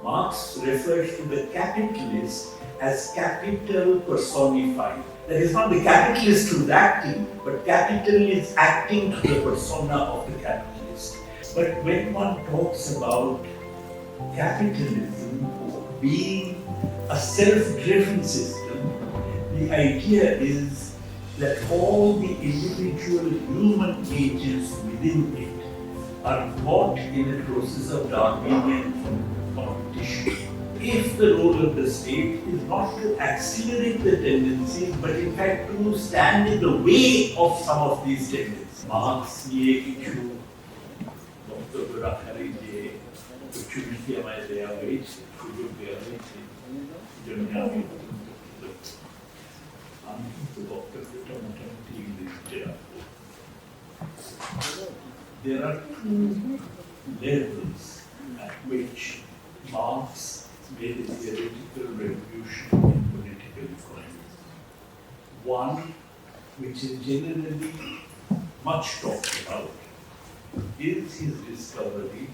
Marx refers to the capitalist as capital personified. That is not the capitalist who is acting, but capital is acting to the persona of the capitalist. But when one talks about capitalism being a self-driven system, the idea is that all the individual human agents within it are caught in a process of Darwinian competition. If the role of the state is not to accelerate the tendencies, but in fact to stand in the way of some of these tendencies. Marx ye kichu Dr. Rakhari je opportunity amai deya hoyeche, সুযোগ দেওয়া হয়েছে, জন্য আমি কিন্তু বক্তব্যটা মোটামুটি ইংরেজিতে রাখবো। There are two levels at which Marx made a theoretical revolution in political economy. One, which is generally much talked about, is his discovery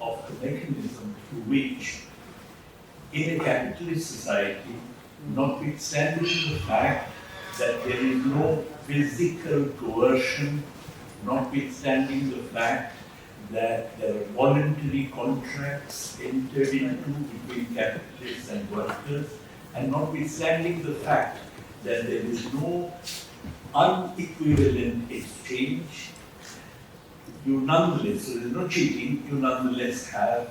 of the mechanism through which, in a capitalist society, notwithstanding the fact that there is no physical coercion, notwithstanding the fact that there are voluntary contracts entered into between capitalists and workers, and notwithstanding the fact that there is no unequivalent exchange, you nonetheless, so there is no cheating, you nonetheless have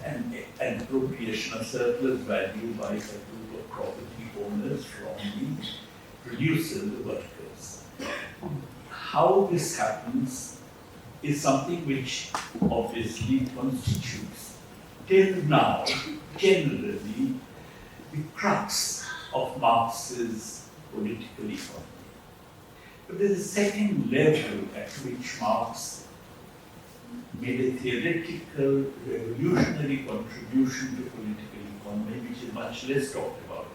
an appropriation of surplus value by a group of property owners from the producers, the workers. How this happens is something which obviously constitutes, till now, generally, the crux of Marx's political economy. But there is a second level at which Marx made a theoretical, revolutionary contribution to political economy, which is much less talked about.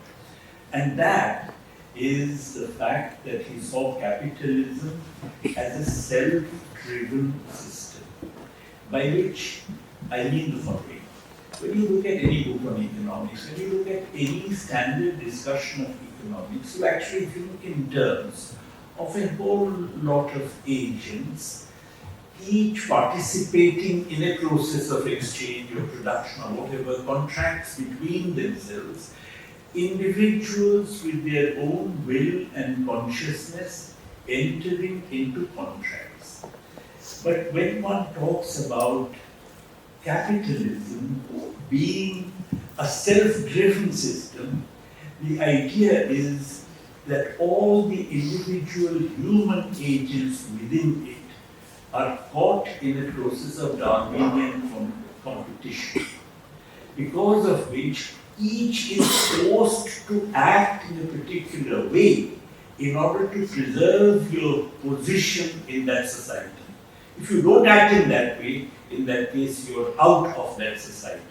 And that is the fact that he saw capitalism as a self-driven system, by which I mean the following. When you look at any book on economics, when you look at any standard discussion of economics, you actually think in terms of a whole lot of agents, each participating in a process of exchange or production or whatever, contracts between themselves, individuals with their own will and consciousness entering into contracts. But when one talks about capitalism being a self-driven system, the idea is that all the individual human agents within it are caught in a process of Darwinian competition, because of which each is forced to act in a particular way in order to preserve your position in that society. If you don't act in that way, in that case you're out of that society.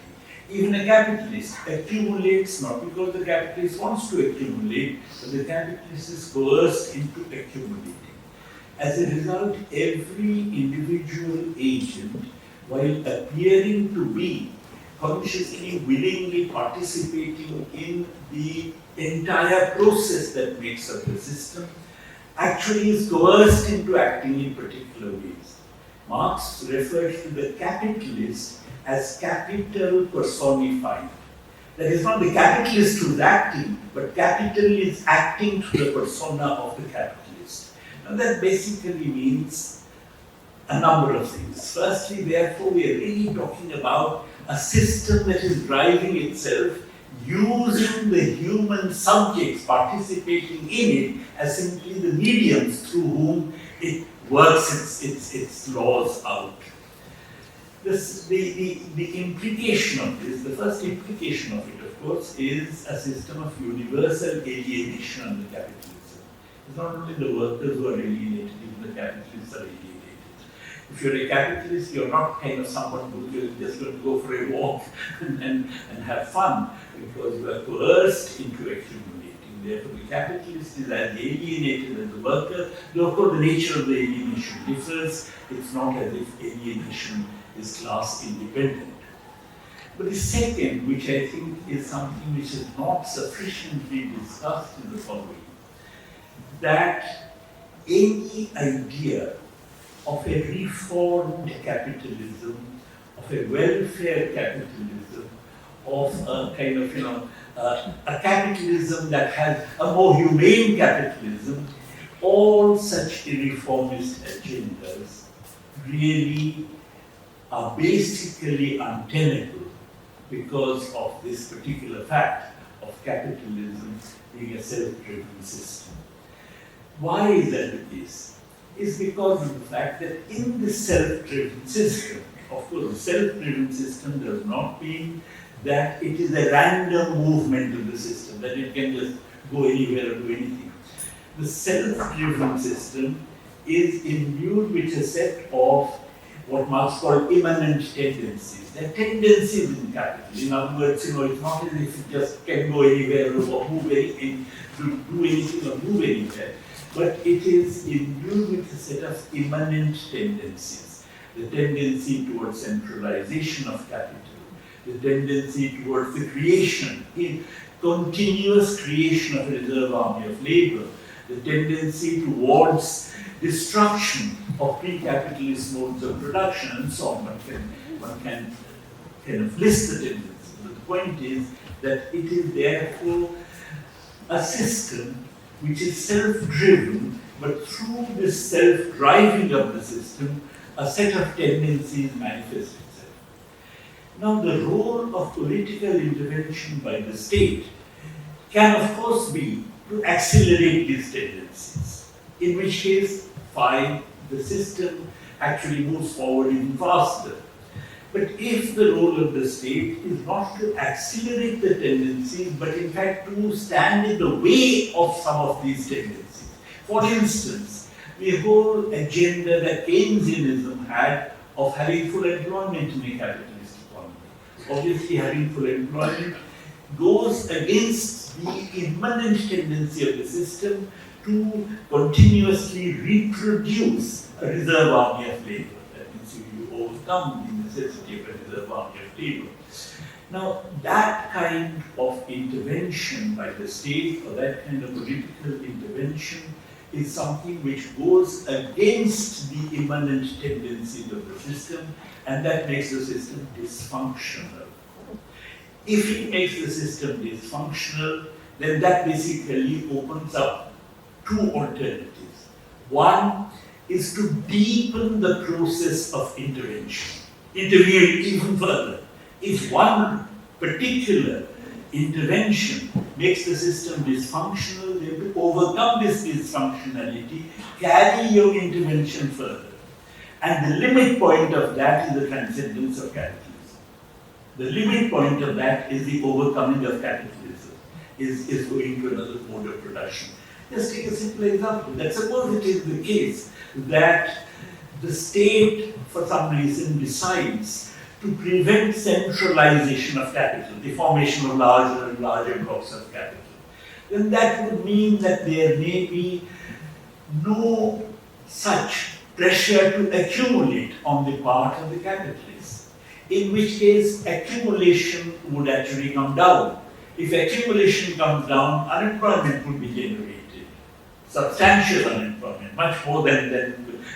Even a capitalist accumulates not because the capitalist wants to accumulate, but the capitalist is coerced into accumulating. As a result, every individual agent, while appearing to be consciously, willingly participating in the entire process that makes up the system, actually is coerced into acting in particular ways. Marx refers to the capitalist as capital personified. That is not the capitalist who is acting, but capital is acting to the persona of the capitalist. And that basically means a number of things. Firstly, therefore, we are really talking about a system that is driving itself using the human subjects participating in it as simply the mediums through whom it works its laws out. The implication of this, the first implication of it, of course, is a system of universal alienation under capitalism. It's not only the workers who are alienated, even the capitalists are alienated. If you're a capitalist, you're not kind of someone who's just going to go for a walk and have fun, because you are coerced into accumulating. Therefore, the capitalist is as alienated as the worker. Though, of course, the nature of the alienation differs. It's not as if alienation is class independent. But the second, which I think is something which is not sufficiently discussed in the following, that any idea of a reformed capitalism, of a welfare capitalism, of a kind of, a capitalism that has a more humane capitalism, all such reformist agendas really are basically untenable because of this particular fact of capitalism being a self-driven system. Why is that the case? It's because of the fact that in the self-driven system, of course, the self-driven system does not mean that it is a random movement of the system, that it can just go anywhere or do anything. The self-driven system is imbued with a set of what Marx called immanent tendencies. There are tendencies in capital. In other words, it's not as if it just can go anywhere or move anything, do anything or move anywhere, but it is imbued with a set of immanent tendencies. The tendency towards centralization of capital, the tendency towards the creation, continuous creation of a reserve army of labor, the tendency towards destruction of pre-capitalist modes of production, and so on. One can kind of list the tendencies. But the point is that it is therefore a system which is self-driven, but through this self-driving of the system, a set of tendencies manifest itself. Now, the role of political intervention by the state can, of course, be to accelerate these tendencies, in which case, fine, the system actually moves forward even faster. But if the role of the state is not to accelerate the tendencies, but in fact to stand in the way of some of these tendencies. For instance, the whole agenda that Keynesianism had of having full employment in a capitalist economy. Obviously, having full employment goes against the immanent tendency of the system to continuously reproduce a reserve army of labor. That means you overcome the necessity of a reserve army of labor. Now, that kind of intervention by the state, or that kind of political intervention, is something which goes against the immanent tendencies of the system, and that makes the system dysfunctional. If it makes the system dysfunctional, then that basically opens up two alternatives. One is to deepen the process of intervention, intervene even further. If one particular intervention makes the system dysfunctional, then to overcome this dysfunctionality, carry your intervention further. And the limit point of that is the transcendence of capitalism. The limit point of that is the overcoming of capitalism, is going to another mode of production. Just take a simple example. Let's suppose it is the case that the state, for some reason, decides to prevent centralization of capital, the formation of larger and larger blocks of capital. Then that would mean that there may be no such pressure to accumulate on the part of the capitalists, in which case accumulation would actually come down. If accumulation comes down, unemployment would be generated. Substantial unemployment, much more than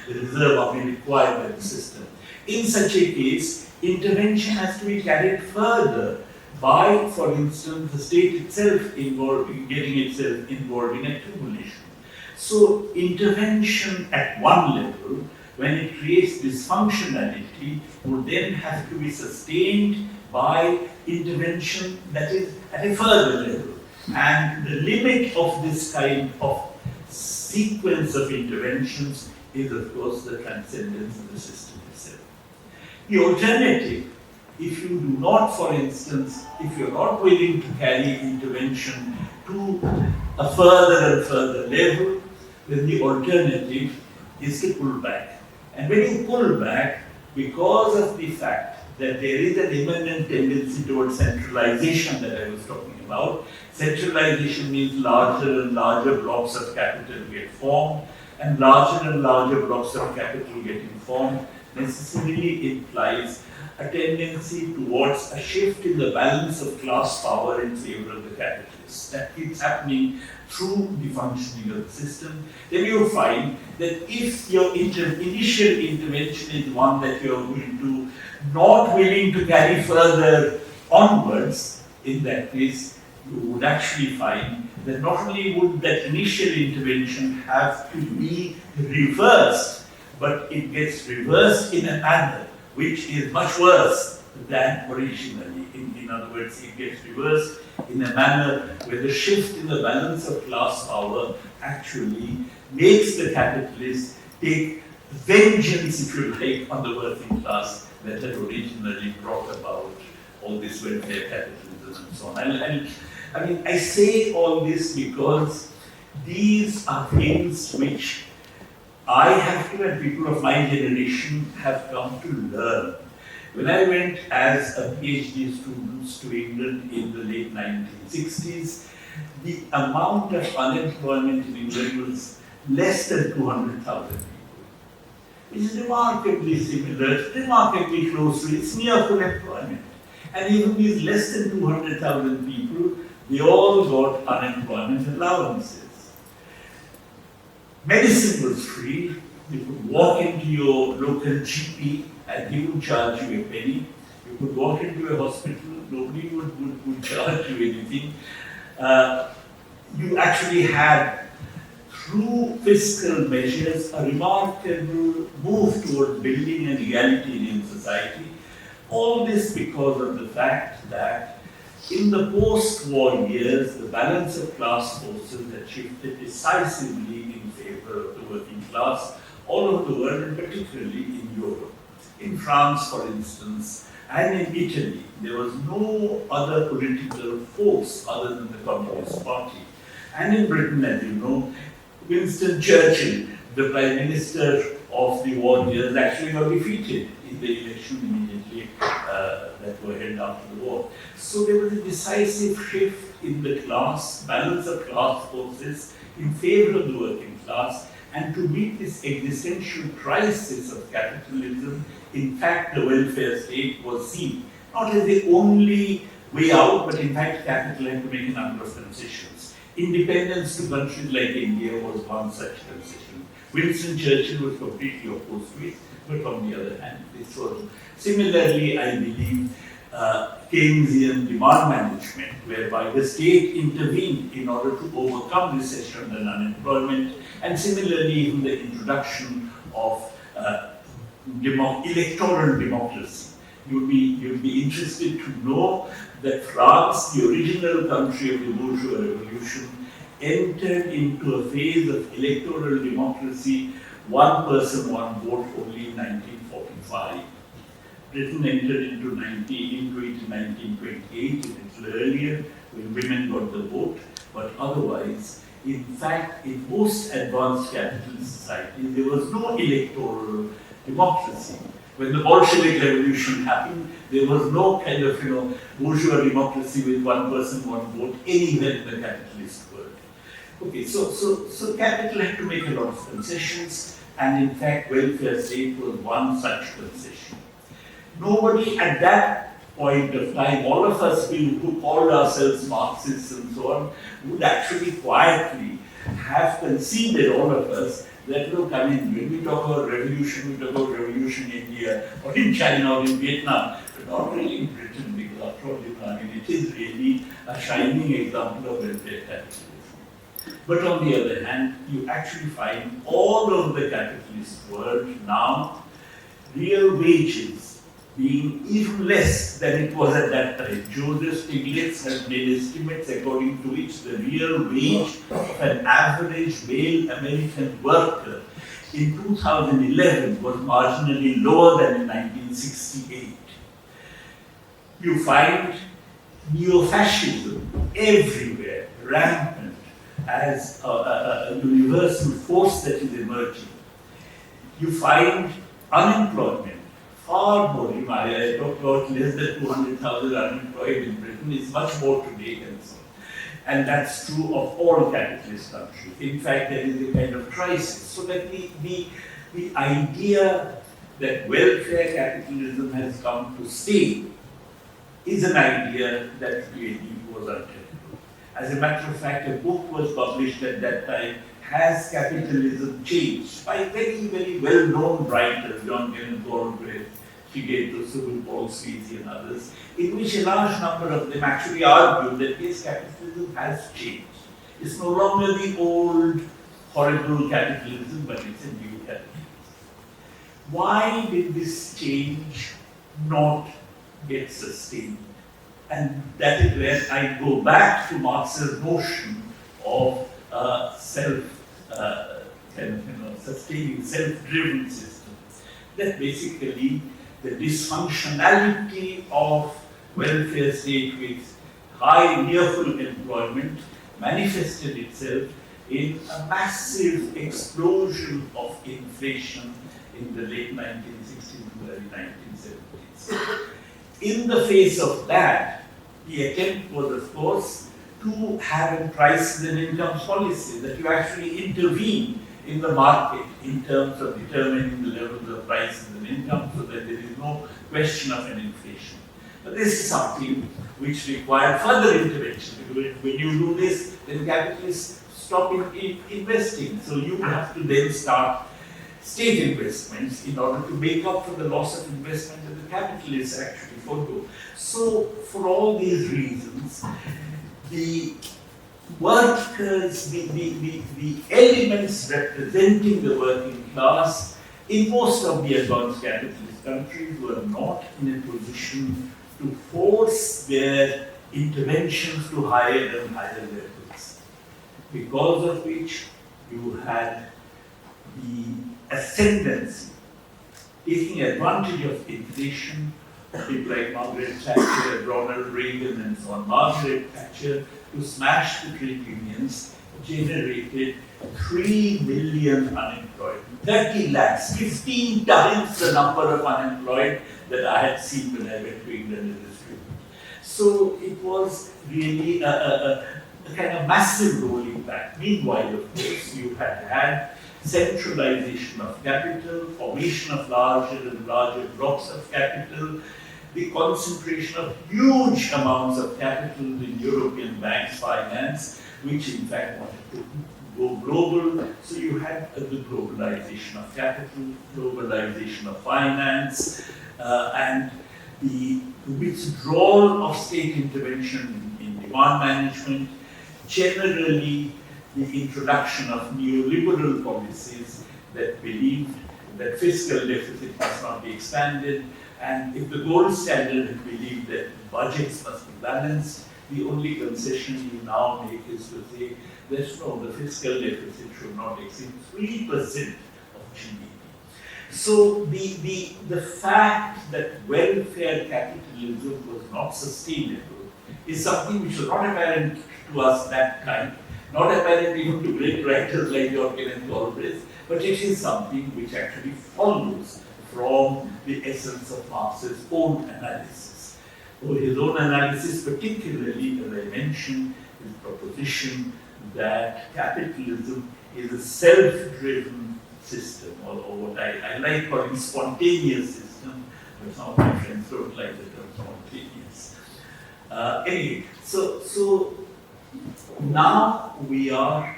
the reserve army required by the system. In such a case, intervention has to be carried further by, for instance, the state itself getting itself involved in accumulation. So intervention at one level, when it creates dysfunctionality, would then have to be sustained by intervention that is at a further level. And the limit of this kind of sequence of interventions is, of course, the transcendence of the system itself. The alternative, if you do not, for instance, if you're not willing to carry intervention to a further and further level, then the alternative is to pull back. And when you pull back, because of the fact that there is an immanent tendency towards centralization that I was talking about, centralization means larger and larger blocks of capital get formed, and larger blocks of capital getting formed necessarily implies a tendency towards a shift in the balance of class power in favor of the capitalists. That keeps happening through the functioning of the system. Then you find that if your initial intervention is one that you're going to not willing to carry further onwards, in that case, you would actually find that not only would that initial intervention have to be reversed, but it gets reversed in a manner which is much worse than originally. In other words, it gets reversed in a manner where the shift in the balance of class power actually makes the capitalists take vengeance, if you like, on the working class that had originally brought about all this welfare capitalism and so on. I mean, I say all this because these are things which I have to, and people of my generation have come to learn. When I went as a PhD student to England in the late 1960s, the amount of unemployment in England was less than 200,000 people, which is remarkably similar, remarkably close to its near full employment. And even these less than 200,000 people, they all got unemployment allowances. Medicine was free. You could walk into your local GP and he would charge you a penny. You could walk into a hospital, nobody would charge you anything. You actually had, through fiscal measures, a remarkable move towards building an equality in society. All this because of the fact that in the post-war years, the balance of class forces had shifted decisively in favor of the working class all over the world, and particularly in Europe. In France, for instance, and in Italy, there was no other political force other than the Communist Party. And in Britain, as you know, Winston Churchill, the Prime Minister of the war years, actually got defeated in the election immediately that were held after the war. So there was a decisive shift in the balance of class forces in favor of the working class, and to meet this existential crisis of capitalism, in fact, the welfare state was seen not as the only way out, but in fact, capital had to make a number of concessions. Independence to countries like India was one such concession. Winston Churchill was completely opposed to it, but on the other hand, this was similarly, I believe, Keynesian demand management, whereby the state intervened in order to overcome recession and unemployment, and similarly, even the introduction of electoral democracy. You'll be interested to know that France, the original country of the bourgeois revolution, entered into a phase of electoral democracy, one person, one vote, only in 1945. Britain entered into it in 1928, a little earlier, when women got the vote, but otherwise, in fact, in most advanced capitalist societies, there was no electoral democracy. When the Bolshevik Revolution happened, there was no kind of, bourgeois democracy with one person, one vote anywhere in the capitalist world. Okay, so capital had to make a lot of concessions, and in fact, welfare state was one such concession. Nobody at that point of time, all of us who called ourselves Marxists and so on, would actually quietly have conceded, all of us, that look, I mean, when we talk about revolution, we talk about revolution in India, or in China, or in Vietnam, but not really in Britain, because after all, I mean, it is really a shining example of welfare capitalism. But on the other hand, you actually find all over the capitalist world now, real wages being even less than it was at that time. Joseph Stiglitz has made estimates according to which the real wage of an average male American worker in 2011 was marginally lower than in 1968. You find Neofascism everywhere, rampant, as a universal force that is emerging. You find unemployment far more. I talked about less than 200,000 unemployed in Britain. It's much more today than so. And that's true of all capitalist countries. In fact, there is a kind of crisis. So that the idea that welfare capitalism has come to stay is an idea that really was untenable. As a matter of fact, a book was published at that time, Has Capitalism Changed? By very, very well-known writers, John Galbraith, Srijit, Subal, Paul Sweezy and others, in which a large number of them actually argued that yes, capitalism has changed. It's no longer the old horrible capitalism, but it's a new capitalism. Why did this change not get sustained? And that is where I go back to Marx's notion of sustaining, self-driven systems. That basically the dysfunctionality of welfare state with high near full employment manifested itself in a massive explosion of inflation in the late 1960s and early 1970s. In the face of that, the attempt was, of course, to have a prices and incomes policy, that you actually intervene in the market in terms of determining the levels of prices and income so that there is no question of an inflation. But this is something which required further intervention, because when you do this, then capitalists stop investing. So you have to then start state investments in order to make up for the loss of investment that the capitalists actually forego. So for all these reasons, the workers, the elements representing the working class in most of the advanced capitalist countries were not in a position to force their interventions to higher and higher levels, because of which you had the ascendancy, taking advantage of inflation, people like Margaret Thatcher, Ronald Reagan and so on. Margaret Thatcher, to smash the trade unions, generated 3 million unemployed, 30 lakhs, 15 times the number of unemployed that I had seen when I went to England as a student. So it was really a kind of massive rolling back. Meanwhile, of course, you had centralization of capital, formation of larger and larger blocks of capital, the concentration of huge amounts of capital in European banks finance, which in fact wanted to go global. So you had the globalization of capital, globalization of finance, and the withdrawal of state intervention in demand management, generally the introduction of neoliberal policies that believed that fiscal deficit must not be expanded, and if the gold standard had believed that budgets must be balanced, the only concession you now make is to say that no, the fiscal deficit should not exceed 3% of GDP. So the fact that welfare capitalism was not sustainable is something which was not apparent to us that time, not apparent even to great writers like Jorgen and Galbraith, but it is something which actually follows from the essence of Marx's own analysis. So his own analysis, particularly, as I mentioned, his proposition that capitalism is a self-driven system, or what I like calling spontaneous system, but some of my friends don't like the term spontaneous. Anyway, so now we are,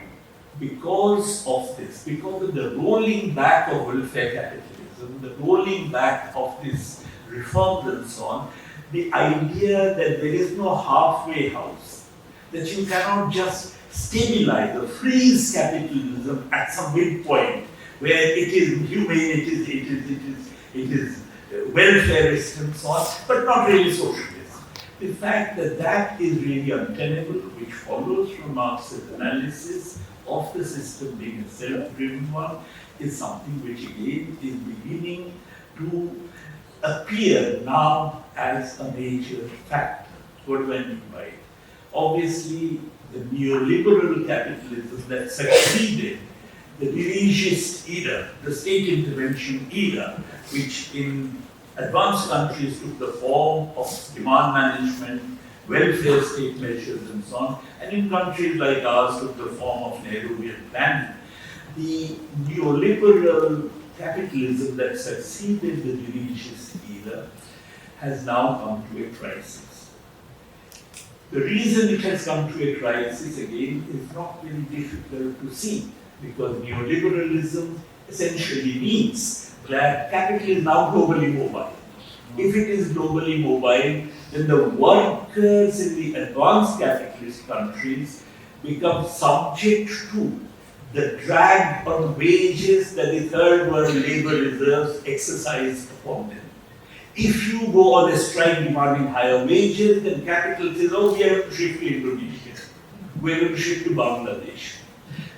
because of this, because of the rolling back of welfare capitalism, the rolling back of this reforms and so on, the idea that there is no halfway house, that you cannot just stabilize or freeze capitalism at some midpoint where it is humane, it is welfareist and so on, but not really socialist. The fact that that is really untenable, which follows from Marx's analysis of the system being a self-driven one, is something which again is beginning to appear now as a major factor. What do I mean by it? Obviously, the neoliberal capitalism that succeeded the dirigist era, the state intervention era, which in advanced countries took the form of demand management, welfare state measures and so on, and in countries like ours took the form of Nehruvian planning. The neoliberal capitalism that succeeded the dirigist era has now come to a crisis. The reason it has come to a crisis, again, is not very difficult to see, because neoliberalism essentially means that capital is now globally mobile. If it is globally mobile, then the workers in the advanced capitalist countries become subject to the drag on wages that the third world labor reserves exercise upon them. If you go on a strike demanding higher wages, then capital says, oh, we are going to shift to Indonesia, we are going to shift to Bangladesh.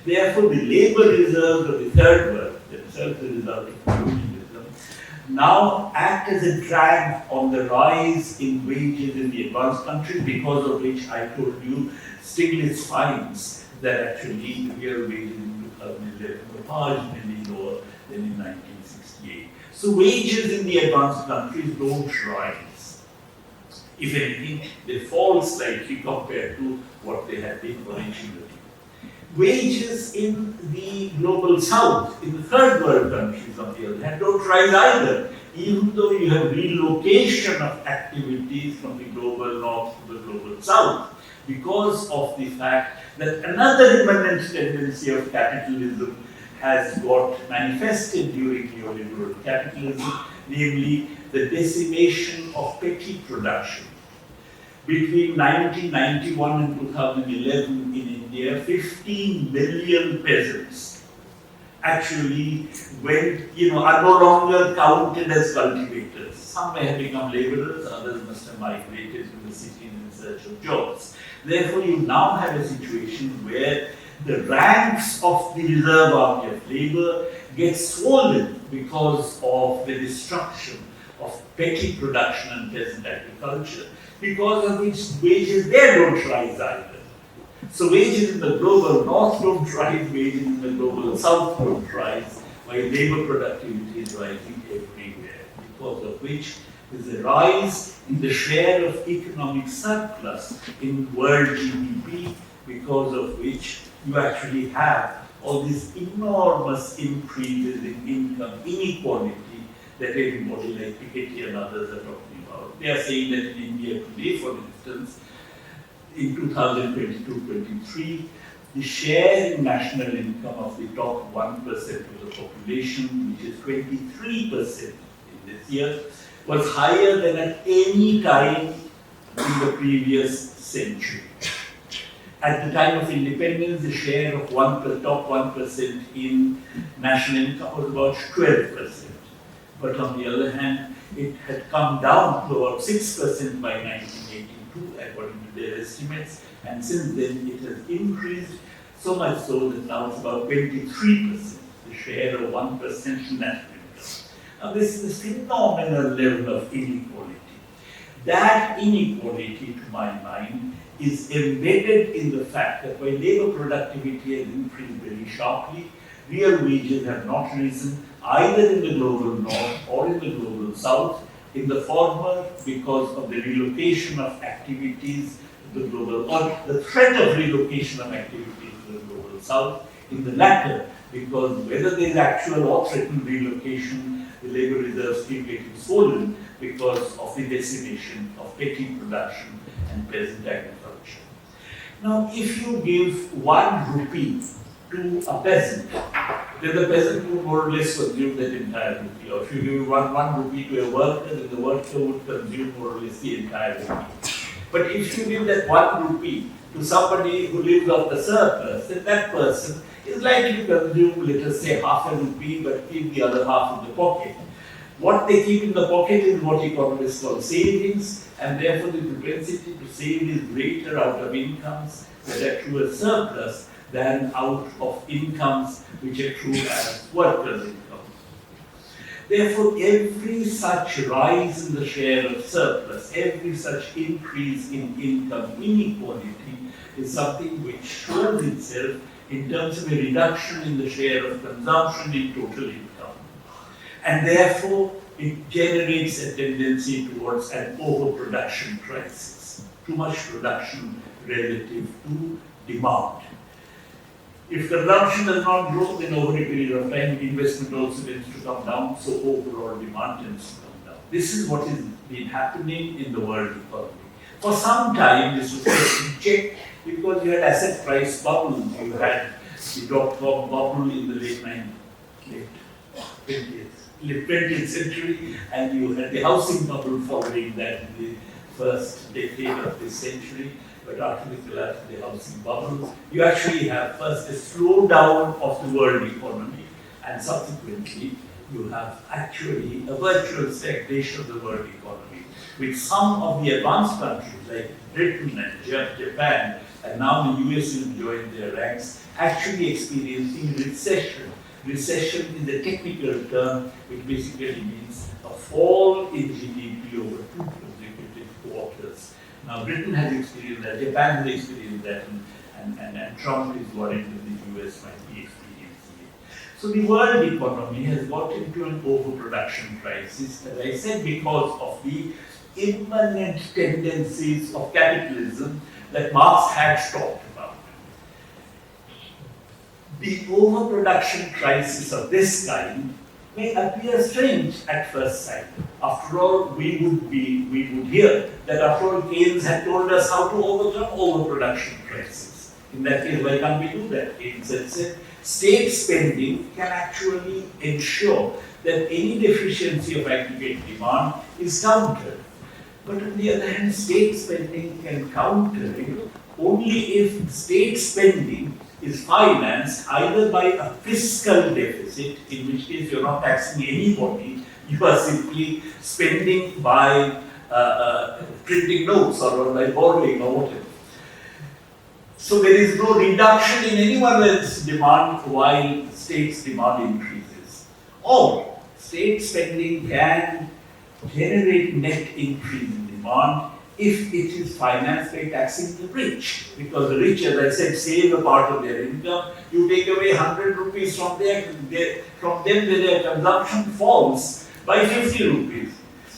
Therefore, the labor reserves of the third world, themselves the result of colonialism, now act as a drag on the rise in wages in the advanced countries, because of which I told you Stiglitz finds that actually the real wages in 2011 were marginally lower than in 1968. So wages in the advanced countries don't rise. If anything, they fall slightly compared to what they had been originally. Wages in the global south, in the third world countries on the other hand, don't rise either, even though you have relocation of activities from the global north to the global south, because of the fact that another immanent tendency of capitalism has got manifested during neoliberal capitalism, namely the decimation of petty production. Between 1991 and 2011 in India, 15 million peasants actually are no longer counted as cultivators. Some may have become laborers, others must have migrated to the cities in search of jobs. Therefore, you now have a situation where the ranks of the reserve army of labor get swollen because of the destruction of petty production and peasant agriculture, because of which wages there don't rise either. So wages in the global north don't rise, wages in the global south don't rise, while labor productivity is rising everywhere, because of which there's a rise in the share of economic surplus in world GDP, because of which you actually have all these enormous increases in income inequality that everybody like Piketty and others are talking about. They are saying that in India today, for instance, in 2022-23, the share in national income of the top 1% of the population, which is 23% in this year, was higher than at any time in the previous century. At the time of independence, the share of top 1% in national income was about 12%. But on the other hand, it had come down to about 6% by 1982, according to their estimates, and since then it has increased so much so that now it's about 23%, the share of 1% in national income. Now this is a phenomenal level of inequality. That inequality, to my mind, is embedded in the fact that while labor productivity has increased very sharply, real wages have not risen either in the global north or in the global south. In the former, because of the relocation of activities to the global, or the threat of relocation of activities to the global south. In the latter, because whether there is actual or threatened relocation, the labor reserves keep getting swollen because of the decimation of petty production and peasant agriculture. Now, if you give 1 rupee to a peasant, then the peasant would more or less consume that entire rupee. Or if you give one rupee to a worker, then the worker would consume more or less the entire rupee. But if you give that 1 rupee to somebody who lives off the surplus, then that person is likely to consume, let us say, half a rupee, but keep the other half in the pocket. What they keep in the pocket is what economists call savings, and therefore the propensity to save is greater out of incomes that accrue as surplus than out of incomes which accrue as workers' income. Therefore, every such rise in the share of surplus, every such increase in income inequality is something which shows itself in terms of a reduction in the share of consumption in total income. And therefore, it generates a tendency towards an overproduction crisis, too much production relative to demand. If consumption does not grow, then over a period of time, investment also tends to come down, so overall demand tends to come down. This is what has been happening in the world economy. For some time, this was getting checked because you had asset price bubbles, you had the dot-com bubble in the late 20th century, and you had the housing bubble following that in the first decade of this century. But after the collapse of the housing bubble, you actually have first a slowdown of the world economy, and subsequently you have actually a virtual stagnation of the world economy, with some of the advanced countries like Britain and Japan, and now the US will join their ranks, actually experiencing recession. Recession is a technical term which basically means a fall in GDP over 2 consecutive quarters. Now, Britain has experienced that, Japan has experienced that, and Trump is worried that the US might be experiencing it. So the world economy has got into an overproduction crisis, as I said, because of the immanent tendencies of capitalism that Marx had talked about. The overproduction crisis of this kind may appear strange at first sight. After all, we would hear that after all Keynes had told us how to overcome overproduction crisis. In that case, why can't we do that? Keynes had said, state spending can actually ensure that any deficiency of aggregate demand is countered. But on the other hand, state spending can counter it only if state spending is financed either by a fiscal deficit, in which case you're not taxing anybody, you are simply spending by printing notes or by borrowing or whatever. So there is no reduction in anyone else's demand while state's demand increases. Or state spending can generate net increase in demand if it is financed by taxing the rich. Because the rich, as I said, save a part of their income. You take away 100 rupees from them, their consumption falls by 50 rupees.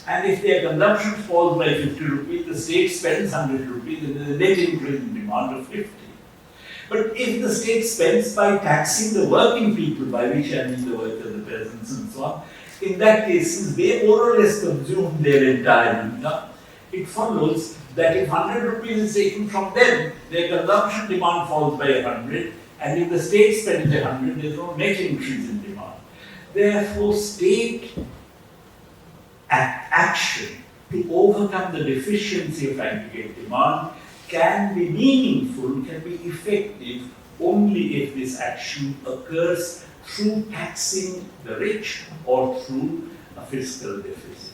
And if their consumption falls by 50 rupees, the state spends 100 rupees and there is a net increase in demand of 50. But if the state spends by taxing the working people, by which I mean the workers, the peasants and so on, in that case, since they more or less consume their entire income, it follows that if 100 rupees is taken from them, their consumption demand falls by 100, and if the state spends 100, there is no net increase in demand. Therefore, state action to overcome the deficiency of aggregate demand can be meaningful, can be effective only if this action occurs through taxing the rich or through a fiscal deficit.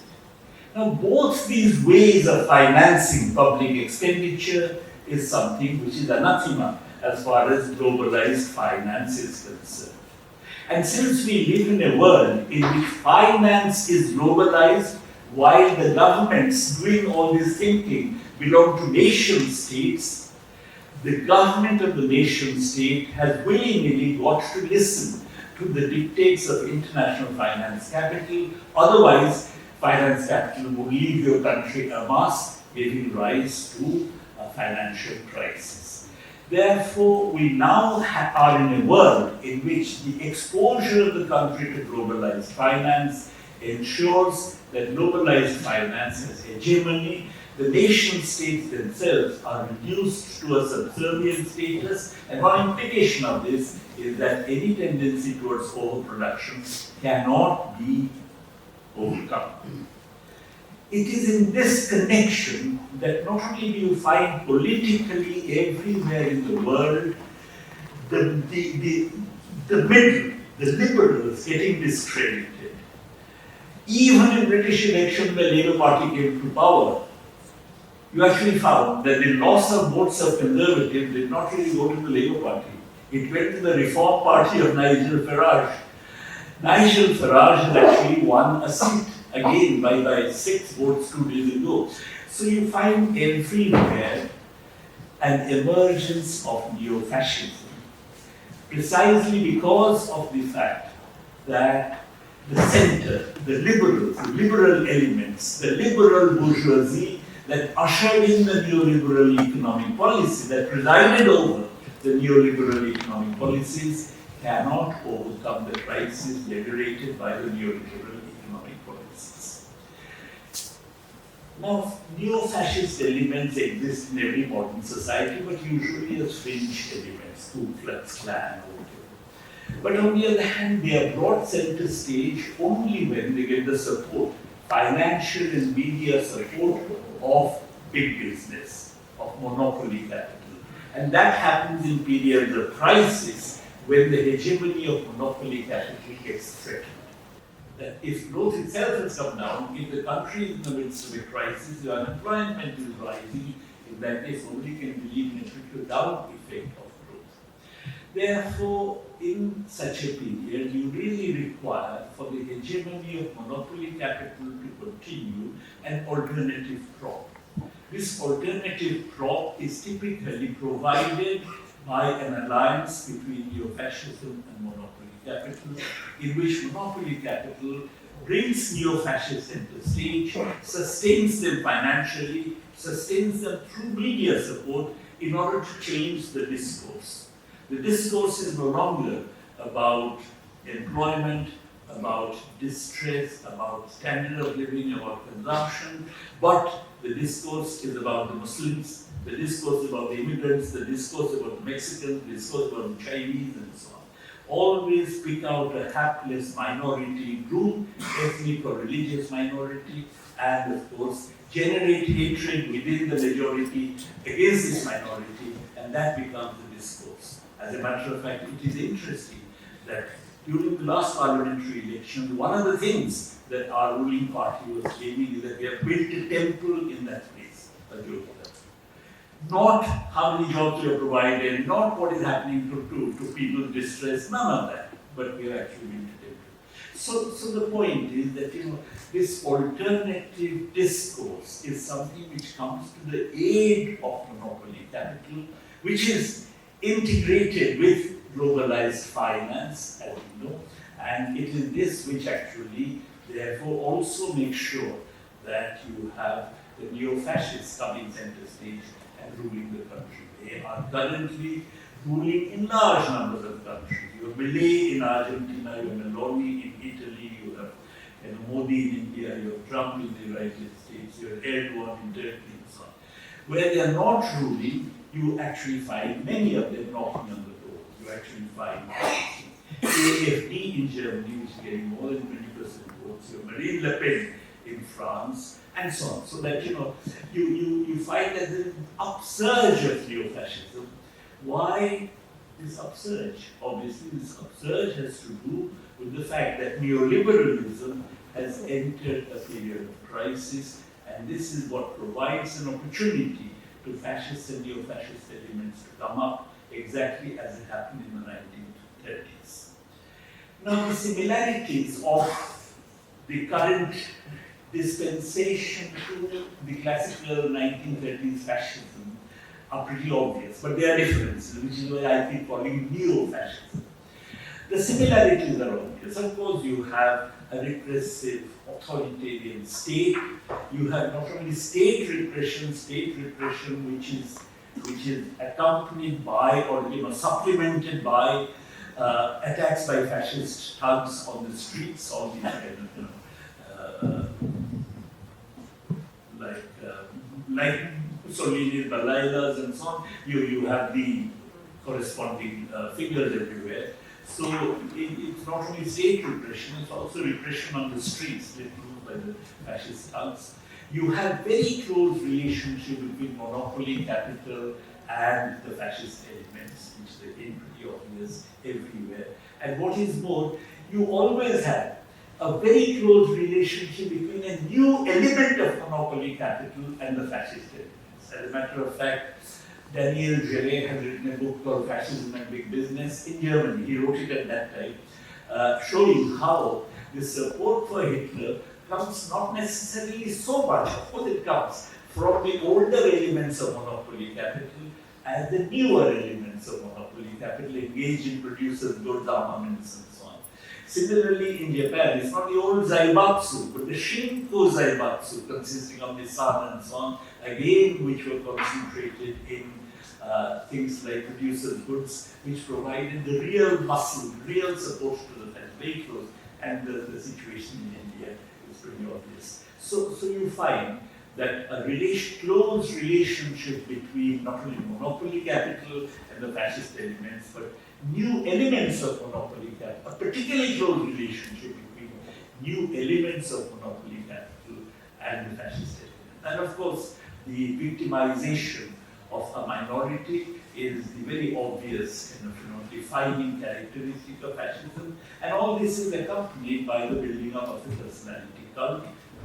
Now, both these ways of financing public expenditure is something which is anathema as far as globalized finance is concerned. And since we live in a world in which finance is globalized, while the governments doing all this thinking belong to nation states, the government of the nation state has willingly got to listen to the dictates of international finance capital. Otherwise, finance capital would leave your country a mass, giving rise to a financial crisis. Therefore, we now are in a world in which the exposure of the country to globalized finance ensures that globalized finance has hegemony. The nation states themselves are reduced to a subservient status, and one implication of this is that any tendency towards overproduction cannot be overcome. It is in this connection that not only do you find politically everywhere in the world the middle, the liberals getting discredited. Even in British election, when the Labour Party came to power, you actually found that the loss of votes of Conservatives did not really go to the Labour Party. It went to the Reform Party of Nigel Farage. Nigel Farage has actually won a seat again by 6 votes 2 days ago. So you find everywhere an emergence of Neofascism, precisely because of the fact that the center, the liberals, the liberal elements, the liberal bourgeoisie that ushered in the neoliberal economic policy that presided over the neoliberal economic policies cannot overcome the crisis generated by the neoliberal economic policies. Now, neo-fascist elements exist in every modern society, but usually as fringe elements, Ku Klux Klan or whatever. But on the other hand, they are brought center stage only when they get the support, financial and media support of big business, of monopoly capital. And that happens in periods of crisis when the hegemony of monopoly capital gets threatened. That if growth itself has come down, if the country is in the midst of a crisis, the unemployment is rising, in that case only can believe in a trickle-down effect of growth. Therefore, in such a period, you really require, for the hegemony of monopoly capital to continue, an alternative crop. This alternative crop is typically provided by an alliance between neo-fascism and monopoly capital, in which monopoly capital brings neo-fascists into stage, sustains them financially, sustains them through media support in order to change the discourse. The discourse is no longer about employment, about distress, about standard of living, about consumption, but the discourse is about the Muslims, the discourse about the immigrants, the discourse about the Mexicans, the discourse about the Chinese, and so on. Always pick out a hapless minority group, ethnic or religious minority, and of course generate hatred within the majority against this minority, and that becomes the discourse. As a matter of fact, it is interesting that during the last parliamentary election, one of the things that our ruling party was claiming is that we have built a temple in that place, Bandyopadhyay. Not how many jobs we have provided, not what is happening to people's distress, none of that, but we are actually built a temple. So the point is that this alternative discourse is something which comes to the aid of monopoly capital, which is integrated with globalized finance, as you know, and it is this which actually, therefore, also makes sure that you have the neo-fascists coming center stage and ruling the country. They are currently ruling in large numbers of countries. You have Milei in Argentina, you have Meloni in Italy, you have Modi in India, you have Trump in the United States, you have Erdogan in Turkey, and so on. Where they are not ruling, you actually find many of them knocking on the door. You actually find AFD in Germany, which is getting more than 20% votes. You have Marine Le Pen in France, and so on. So that you find that there's an upsurge of neo-fascism. Why this upsurge? Obviously, this upsurge has to do with the fact that neoliberalism has entered a period of crisis, and this is what provides an opportunity to fascist and neo-fascist elements to come up exactly as it happened in the 1930s. Now, the similarities of the current dispensation to the classical 1930s fascism are pretty obvious, but there are differences, which is why I keep calling neo-fascism. The similarities are obvious. Of course, you have a repressive authoritarian state. You have not only state repression which is accompanied by or supplemented by attacks by fascist thugs on the streets, all these kind of like Mussolini's Balailas and so on. You have the corresponding figures everywhere. So it's not only state repression, it's also repression on the streets led by the fascist thugs. You have very close relationship between monopoly capital and the fascist elements, which are pretty obvious everywhere. And what is more, you always have a very close relationship between a new element of monopoly capital and the fascist elements. As a matter of fact, Daniel Gerret has written a book called Fascism and Big Business in Germany. He wrote it at that time, showing how the support for Hitler comes not necessarily so much, of course it comes from the older elements of monopoly capital as the newer elements of monopoly capital engaged in producers, goods, armaments, and so on. Similarly, in Japan, it's not the old Zaibatsu, but the Shinko Zaibatsu, consisting of Nissan and so on, again, which were concentrated in things like producers' goods, which provided the real muscle, real support to the vehicles, and the situation in India is pretty obvious. So you find that a close relationship between not only monopoly capital and the fascist elements, but new elements of monopoly capital, a particularly close relationship between new elements of monopoly capital and the fascist element. And of course, the victimization of a minority is the very obvious kind of defining characteristic of fascism, and all this is accompanied by the building up of a personality cult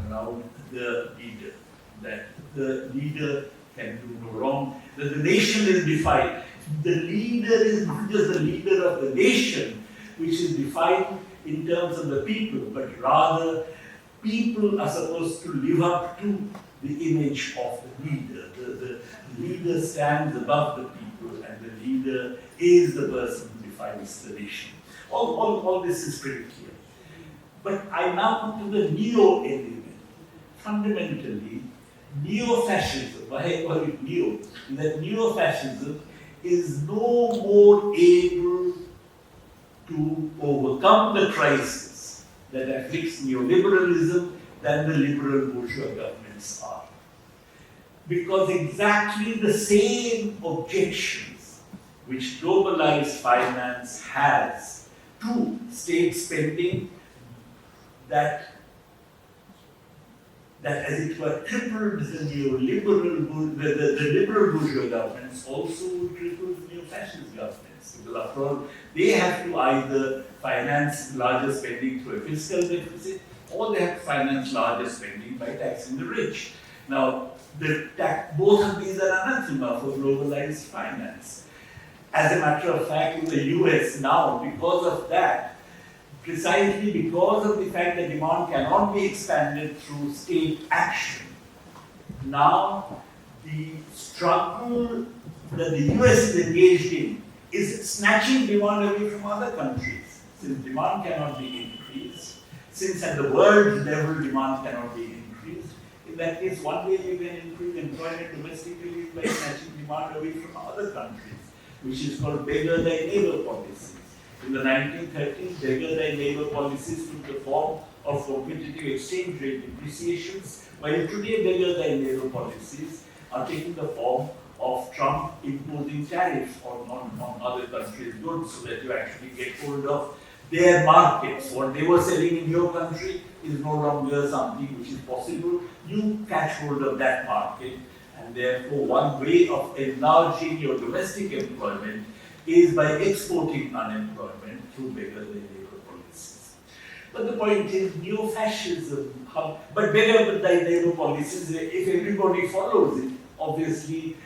around the leader. That the leader can do no wrong, that the nation is defined. The leader is not just the leader of the nation, which is defined in terms of the people, but rather people are supposed to live up to the image of the leader. The leader stands above the people, and the leader is the person who defines the nation. All this is pretty clear. But I now come to the neo element. Fundamentally, neo-fascism, why I call it neo, is that neo-fascism is no more able to overcome the crisis that afflicts neoliberalism than the liberal bourgeois governments are. Because exactly the same objections which globalized finance has to state spending that as it were crippled the neoliberal, the liberal bourgeois governments also would cripple the neo-fascist governments. Because after all, they have to either finance larger spending through a fiscal deficit, or they have to finance larger spending by taxing the rich. Now, both of these are anathema for globalized finance. As a matter of fact, in the US now, because of that, precisely because of the fact that demand cannot be expanded through state action, now the struggle that the US is engaged in is snatching demand away from other countries. Since demand cannot be increased, since at the world level demand cannot be increased, in that case, one way you can increase employment domestically is by snatching demand away from other countries, which is called beggar thy neighbor policies. In the 1930s, beggar thy neighbor policies took the form of competitive exchange rate depreciations, while today beggar thy neighbor policies are taking the form of Trump imposing tariffs on other countries' goods so that you actually get hold of their markets. What they were selling in your country is no longer something which is possible. You catch hold of that market, and therefore one way of enlarging your domestic employment is by exporting unemployment through beggar thy neighbor policies. But the point is, neo-fascism, but beggar thy neighbor policies, if everybody follows it, obviously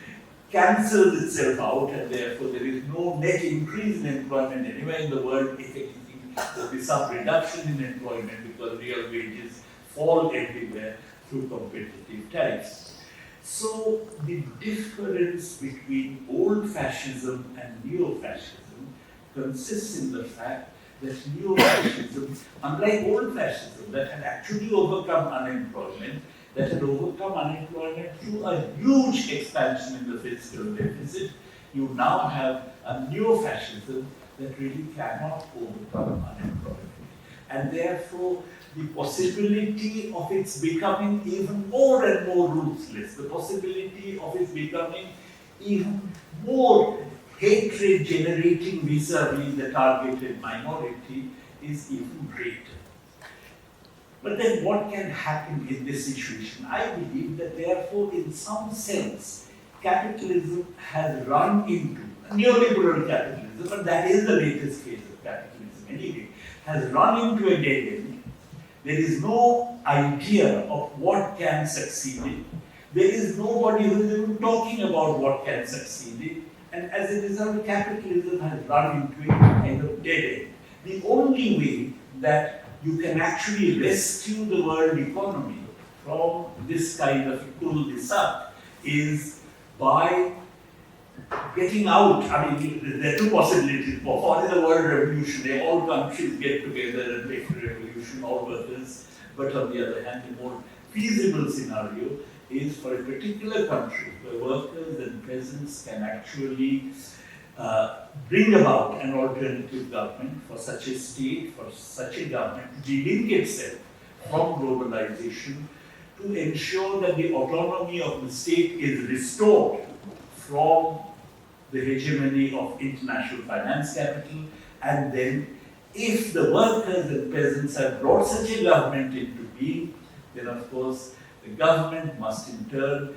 cancels itself out, and therefore there is no net increase in employment anywhere in the world. If anything, there will be some reduction in employment because real wages fall everywhere through competitive tariffs. So the difference between old fascism and neo-fascism consists in the fact that neo-fascism, unlike old fascism that had actually overcome unemployment, that had overcome unemployment through a huge expansion in the fiscal deficit, you now have a neo-fascism that really cannot overcome unemployment. And therefore, the possibility of its becoming even more and more ruthless, the possibility of its becoming even more hatred generating vis-a-vis the targeted minority is even greater. But then what can happen in this situation? I believe that therefore, in some sense, capitalism has run into, neoliberal capitalism, but that is the latest phase of capitalism anyway, has run into a dead end. There is no idea of what can succeed in. There is nobody who is even talking about what can succeed in. And as a result, capitalism has run into a kind of dead end. The only way that you can actually rescue the world economy from this kind of cul-de-sac is by getting out. I mean, there are two possibilities. What is the world revolution? All countries get together and make a revolution, all workers. But on the other hand, the more feasible scenario is for a particular country where workers and peasants can actually bring about an alternative government for such a state, for such a government to de-link itself from globalization, to ensure that the autonomy of the state is restored from the hegemony of international finance capital, and then if the workers and peasants have brought such a government into being, then of course the government must in turn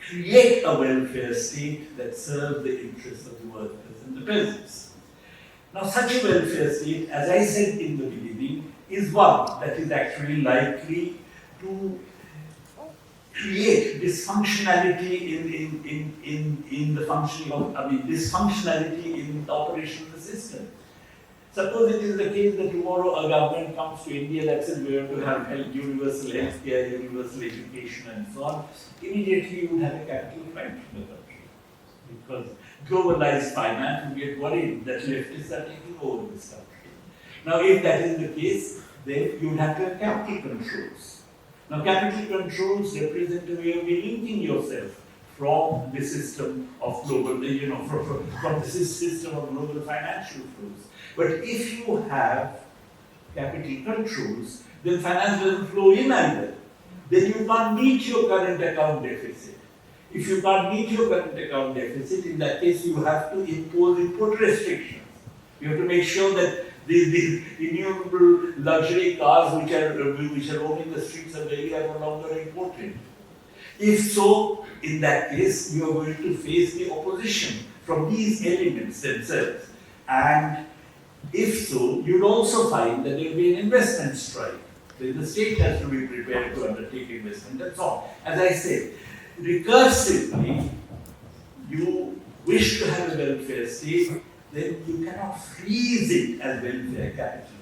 create a welfare state that serves the interests of the workers and the peasants. Now such a welfare state, as I said in the beginning, is one that is actually likely to create dysfunctionality in the functioning of, dysfunctionality in the operation of the system. Suppose it is the case that tomorrow a government comes to India that says we have to have universal health care, universal education and so on, immediately you would have a capital fight in the country. Because globalized finance will get worried that leftists are taking over this country. Now if that is the case, then you would have to have capital controls. Now capital controls represent a way of linking yourself from the system of global, from the system of global financial flows. But if you have capital controls, then finance doesn't flow in either. Then you can't meet your current account deficit. If you can't meet your current account deficit, in that case you have to impose input restrictions. You have to make sure that these innumerable luxury cars which are roaming the streets of Delhi are no longer imported. If so, in that case, you are going to face the opposition from these elements themselves. And if so, you'll also find that there will be an investment strike. Then the state has to be prepared to undertake investment and so on. As I said, recursively, you wish to have a welfare state, then you cannot freeze it as welfare capitalism.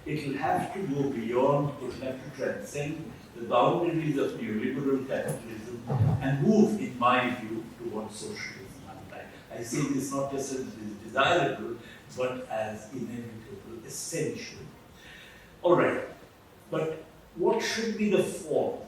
It will have to go beyond, it will have to transcend the boundaries of neoliberal capitalism and move, in my view, towards socialism. I say this not just as desirable, but as inevitable, essential. All right, but what should be the form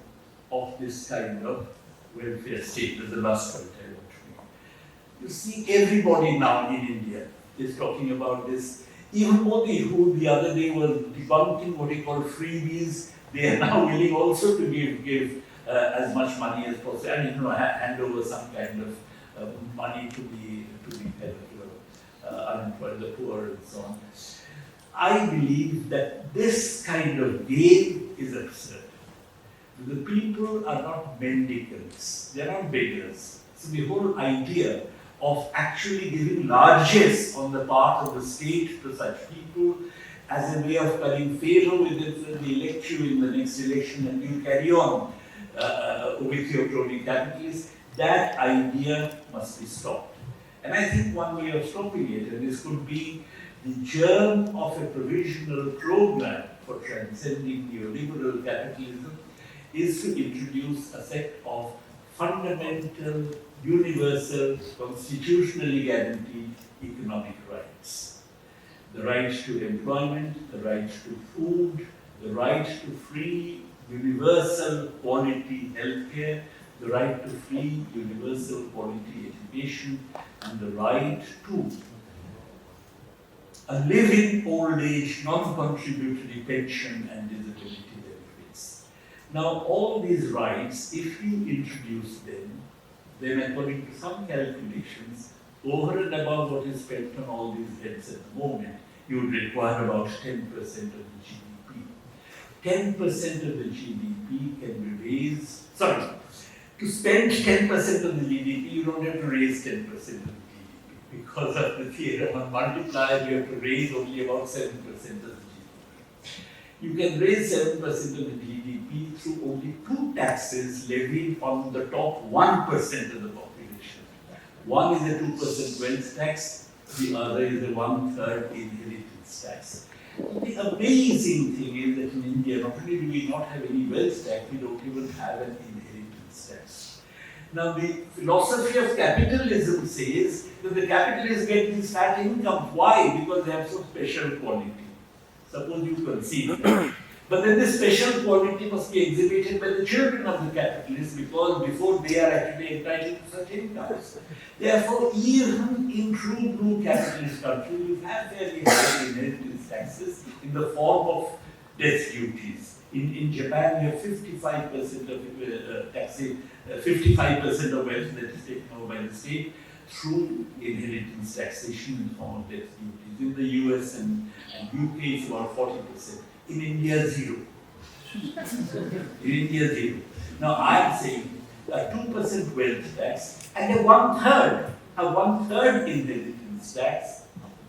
of this kind of welfare state? That's the last point I want to make. You see, everybody now in India is talking about this. Even Modi, who the other day was debunking what he called freebies, they are now willing also to give as much money as possible. I mean, hand over some kind of money to the unemployed, the poor, and so on. I believe that this kind of game is absurd. The people are not mendicants; they are not beggars. So the whole idea of actually giving largesse on the part of the state to such people as a way of currying favor with it, they elect you in the next election and you carry on with your crony capitalists, that idea must be stopped. And I think one way of stopping it, and this could be the germ of a provisional program for transcending neoliberal capitalism, is to introduce a set of fundamental, universal, constitutionally guaranteed economic rights. The right to employment, the right to food, the right to free, universal quality healthcare, the right to free, universal quality education, and the right to a living old age, non-contributory pension and disability benefits. Now, all these rights, if you introduce them, then according to some calculations, over and above what is spent on all these heads at the moment, you would require about 10% of the GDP. 10% of the GDP can be raised, to spend 10% of the GDP, you don't have to raise 10% of the GDP. Because of the theorem of multiplier, you have to raise only about 7% of the GDP. You can raise 7% of the GDP through only two taxes levied on the top 1% of the population. One is a 2% wealth tax, the other is a 1/3 inheritance tax. The amazing thing is that in India, not only do we not have any wealth tax, we don't even have an inheritance tax. Now, the philosophy of capitalism says that the capitalists get these fat incomes. Why? Because they have some special quality. Suppose you conceive that. But then this special quality must be exhibited by the children of the capitalists, because before they are actually entitled to such incomes. Therefore, even in true blue capitalist countries, you have fairly high inheritance taxes in the form of death duties. In Japan, you have 55% of taxing, 55% of wealth that is taken over by the state through inheritance taxation in the form of death duties. In the US and UK, it's about 40%. In India, zero. In India, zero. Now, I'm saying a 2% wealth tax and a one-third inheritance tax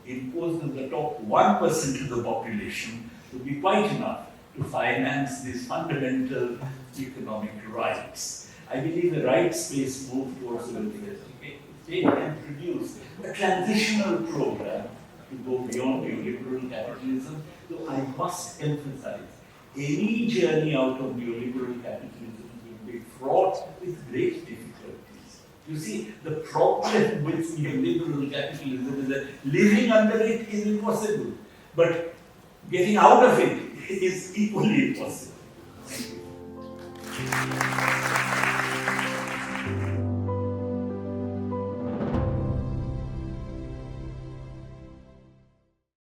imposed on the top 1% of the population would be quite enough to finance these fundamental economic rights. I believe the rights-based move towards the welfare state can produce a transitional program to go beyond neoliberal capitalism. So I must emphasize, any journey out of neoliberal capitalism will be fraught with great difficulties. You see, the problem with neoliberal capitalism is that living under it is impossible, but getting out of it is equally impossible. Thank you.